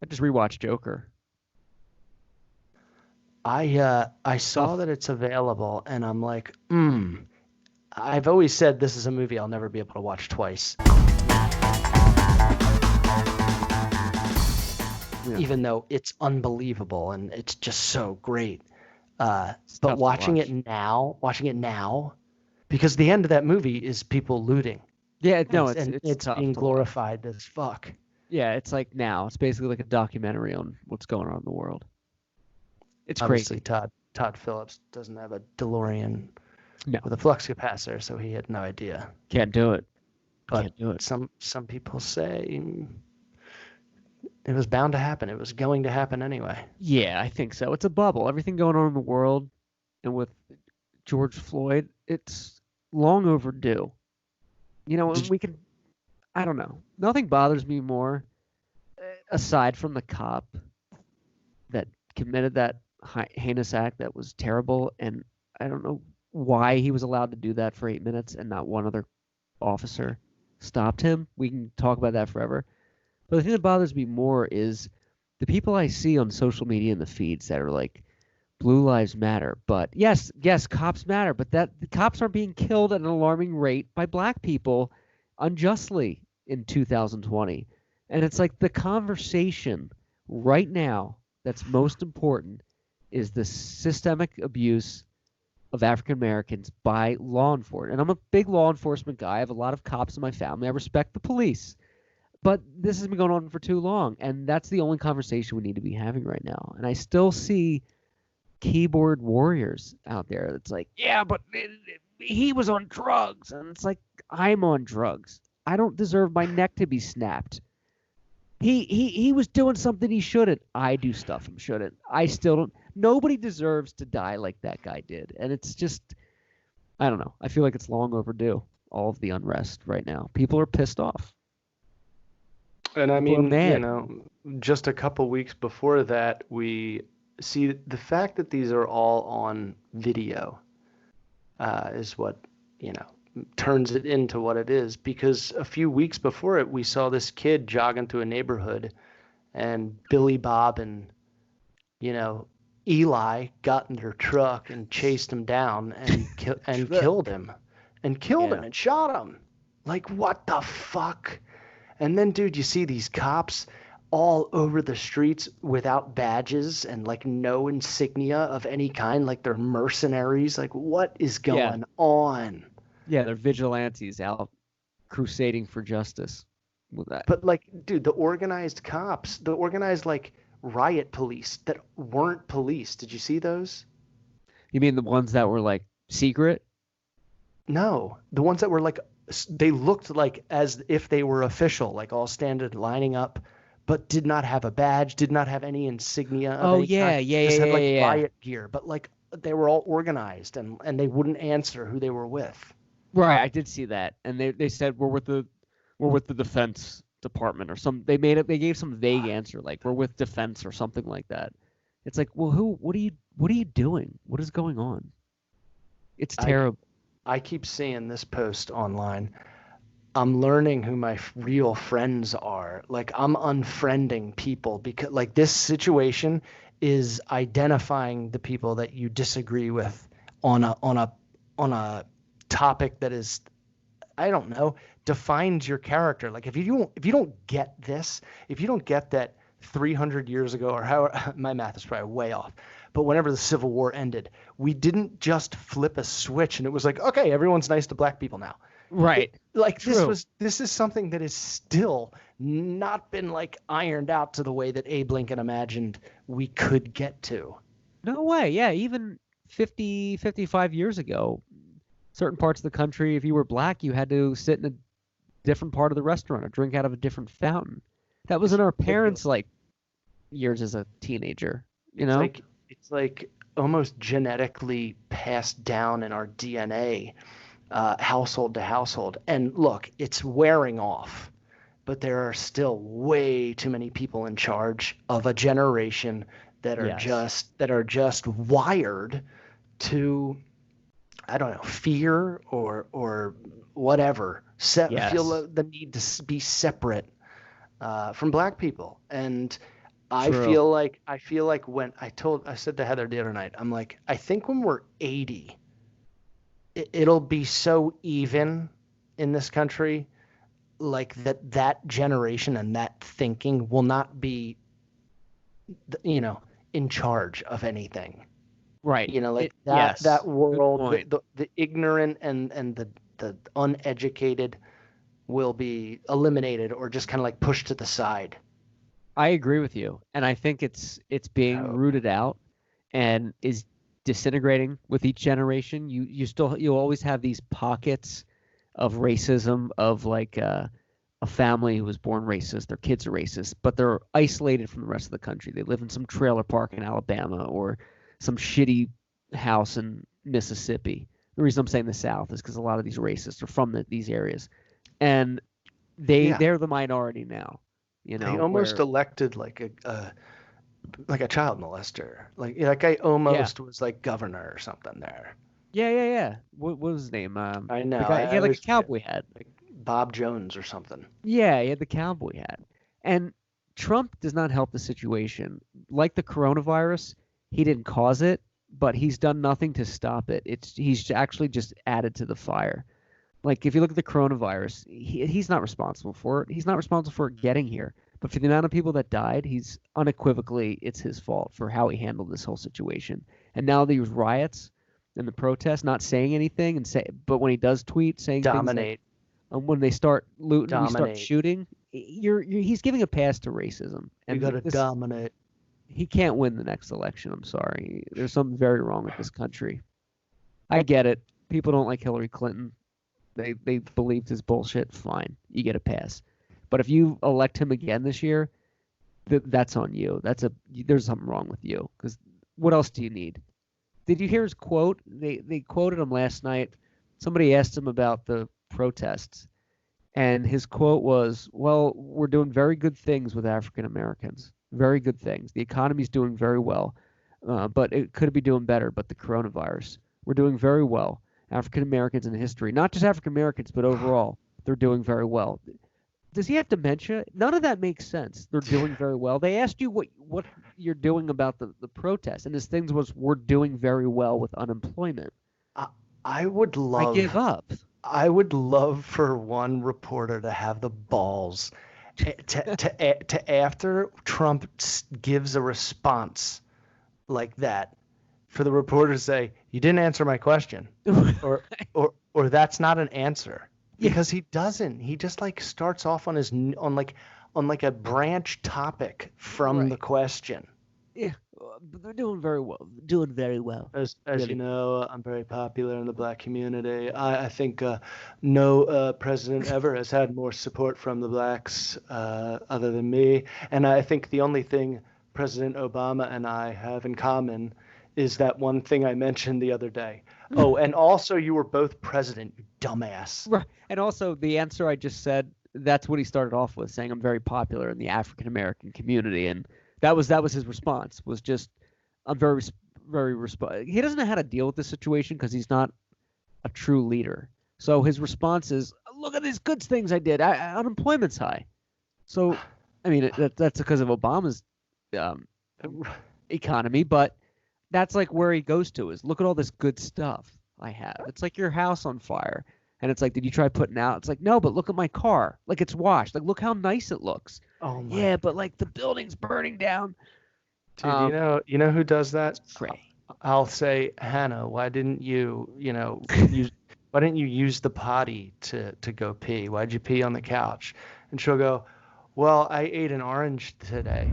I just rewatched Joker. I saw Tough. that it's available, and I'm like, I've always said this is a movie I'll never be able to watch twice, Yeah, even though it's unbelievable and it's just so great. it's But tough to watch. watching it now, because the end of that movie is people looting, Yeah, no, and it's it's tough being to watch. glorified as fuck. Yeah, it's like now. It's basically like a documentary on what's going on in the world. It's Obviously, crazy. Todd Phillips doesn't have a DeLorean No, with a flux capacitor, so he had no idea. can't do it. But Can't do it. some people say it was bound to happen. It was going to happen anyway. Yeah, I think so. It's a bubble. Everything going on in the world, and with George Floyd, it's long overdue. And Did we can. I don't know. Nothing bothers me more aside from the cop that committed that heinous act that was terrible, and I don't know why he was allowed to do that for 8 minutes and not one other officer stopped him. We can talk about that forever. But the thing that bothers me more is the people I see on social media in the feeds that are like, Blue Lives Matter. But yes, yes, cops matter, but that the cops are being killed at an alarming rate by black people unjustly in 2020. And it's like the conversation right now that's most important is the systemic abuse of African Americans by law enforcement. And I'm a big law enforcement guy. I have a lot of cops in my family. I respect the police. But this has been going on for too long. And that's the only conversation we need to be having right now. And I still see keyboard warriors out there. It's like, yeah, but he was on drugs. And it's like, I'm on drugs. I don't deserve my neck to be snapped. He was doing something he shouldn't. I do stuff he shouldn't. I still don't. Nobody deserves to die like that guy did. And it's just, I don't know. I feel like it's long overdue. All of the unrest right now. People are pissed off. And I People are mean, mad. just a couple weeks before that, we see the fact that these are all on video is what, you know, turns it into what it is. Because a few weeks before it, we saw this kid jogging through a neighborhood, and Billy Bob and, you know, Eli got in their truck and chased him down and killed Truck. him, and killed him Yeah. and shot him. Like, what the fuck? And then, dude, you see these cops all over the streets without badges and like no insignia of any kind, like they're mercenaries. Like, what is Yeah. going on? Yeah. They're vigilantes out crusading for justice with that. But like, dude, the organized cops, the organized like riot police that weren't police. Did you see those? You mean the ones that were like secret? No, the ones that were like they looked like as if they were official, like all standing lining up, but did not have a badge, did not have any insignia of Oh any kind. yeah, yeah, yeah, Just yeah, had like yeah, yeah. riot gear, but like they were all organized and they wouldn't answer who they were with. Right, I did see that, and they said we're with the defense department or some. They gave some vague answer like we're with defense or something like that. It's like, well, who? What are you doing? What is going on? It's I terrible. I keep seeing this post online. I'm learning who my real friends are. Like I'm unfriending people because like this situation is identifying the people that you disagree with on a topic that is, I don't know, defines your character. Like if you don't get this, if you don't get that 300 years ago or how my math is probably way off, but whenever the Civil War ended, we didn't just flip a switch and it was like, okay, everyone's nice to black people now. It Right. like True. this is something that is still not been like ironed out to the way that Abe Lincoln imagined we could get to. No way. Yeah, even 50, 55 years ago, certain parts of the country, if you were black, you had to sit in a different part of the restaurant or drink out of a different fountain. That was It's in our ridiculous. parents' like years as a teenager, you It's know? like it's like almost genetically passed down in our DNA, household to household. And look, it's wearing off, but there are still way too many people in charge of a generation Yes. that are just wired to, I don't know, fear or whatever. Feel Yes. the need to be separate from black people. And True. I feel like when I said to Heather the other night, I'm like, I think when we're 80, it'll be so even in this country, like that generation and that thinking will not be, you know, in charge of anything. Right. Like that Yes. Good world, point. the ignorant and the uneducated will be eliminated or just kind of like pushed to the side. I agree with you, and I think it's being Oh, rooted out and is disintegrating with each generation. You always have these pockets of racism of like a family who was born racist, their kids are racist, but they're isolated from the rest of the country. They live in some trailer park in Alabama or some shitty house in Mississippi. The reason I'm saying the South is because a lot of these racists are from these areas, and yeah. they're the minority now. They almost Where elected like a child molester. Like that guy yeah, almost was like governor or something there. yeah. What was his name? I The know. guy he I had like a was cowboy hat. like Bob Jones or something. Yeah, he had the cowboy hat. And Trump does not help the situation. Like the coronavirus, he didn't cause it, but he's done nothing to stop it. He's actually just added to the fire. Like if you look at the coronavirus, he's not responsible for it. He's not responsible for it getting here. But for the amount of people that died, he's unequivocally it's his fault for how he handled this whole situation. And now these riots and the protests, not saying anything but when he does tweet, saying things like Dominate, when they start looting, we start dominate. shooting. He's giving a pass to racism, We and gotta this dominate. he can't win the next election. I'm sorry. There's something very wrong with this country. I get it. People don't like Hillary Clinton. They believed his bullshit. Fine, you get a pass. But if you elect him again this year, that's on you. There's something wrong with you. Because what else do you need? Did you hear his quote? They quoted him last night. Somebody asked him about the protests, and his quote was, "Well, we're doing very good things with African Americans. Very good things. The economy's doing very well, but it could be doing better. But the coronavirus, we're doing very well. African Americans in history, not just African Americans, but overall, they're doing very well." Does he have dementia? None of that makes sense. They're doing very well. They asked you what you're doing about the protest, and his things was we're doing very well with unemployment. I, I would I give love up. I would love for one reporter to have the balls to after Trump gives a response like that, for the reporter to say, "You didn't answer my question," or or "That's not an answer," Yeah, because he doesn't. He just like starts off on his on like a branch topic from the right. question. Yeah, but they're doing very well. Doing very well. As you Really. know, I'm very popular in the black community. I think no president ever has had more support from the blacks other than me. And I think the only thing President Obama and I have in common is that one thing I mentioned the other day. Oh, and also you were both president, you dumbass. Right. And also the answer I just said, that's what he started off with, saying I'm very popular in the African American community, and that was his response. Was just I'm very He doesn't know how to deal with this situation because he's not a true leader. So his response is, "Look at these good things I did. Unemployment's high." So, I mean, that's because of Obama's um, economy, but that's like where he goes to is look at all this good stuff I have. It's like your house on fire. And it's like, did you try putting out? It's like, no, but look at my car. Like it's washed. Like look how nice it looks. Oh my, Yeah, but like the building's burning down. dude, you know who does that? It's great. I'll say, Hannah, why didn't you, use why didn't you use the potty to go pee? Why'd you pee on the couch? And she'll go, well, I ate an orange today.